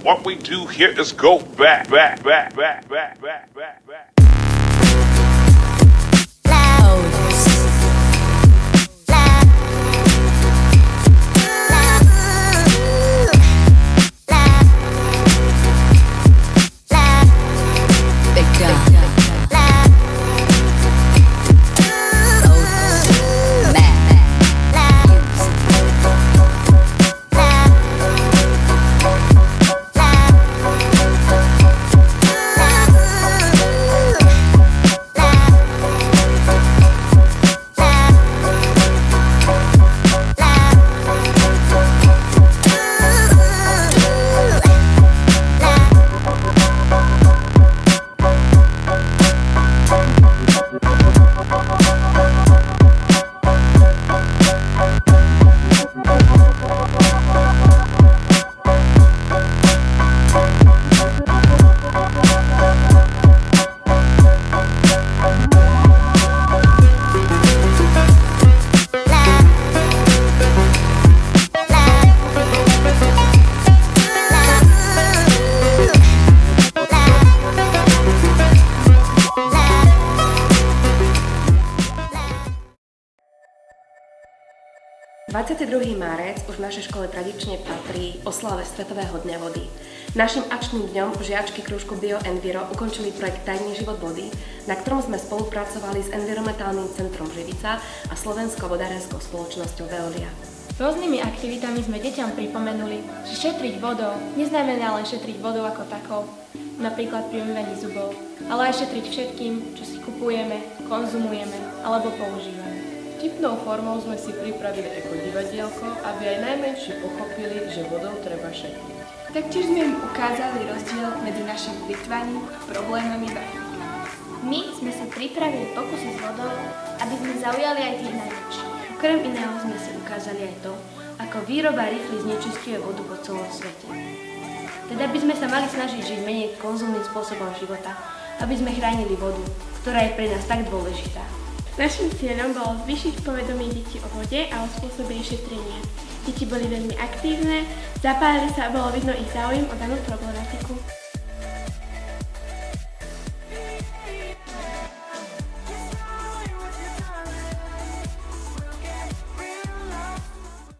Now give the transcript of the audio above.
What we do here is go back. Marec už v našej škole tradične patrí oslave Svetového dňa vody. Naším akčným dňom žiačky krúžku BioEnviro ukončili projekt Tajný život vody, na ktorom sme spolupracovali s Environmentálnym centrom Živica a Slovenskou vodárenskou spoločnosťou Veolia. Rôznymi aktivitami sme deťom pripomenuli, že šetriť vodou neznamená len šetriť vodou ako takou, napríklad pri umývaní zubov, ale aj šetriť všetkým, čo si kupujeme, konzumujeme alebo používame. Vtipnou formou sme si pripravili ekodivadielko, aby aj najmenší pochopili, že vodou treba šetriť. Taktiež sme im ukázali rozdiel medzi našim plýtvaním a problémami v Afrike. My sme si pripravili pokusy s vodou, aby sme zaujali aj tých najväčších. Okrem iného sme si ukázali aj to, ako výroba rifly znečisťuje vodu po celom svete. Teda by sme sa mali snažiť žiť menej konzumným spôsobom života, aby sme chránili vodu, ktorá je pre nás tak dôležitá. Naším cieľom bolo zvýšiť povedomie detí o vode a o spôsobe jej šetrenia. Deti boli veľmi aktívne, zapájali sa a bolo vidno ich záujem o danú problematiku.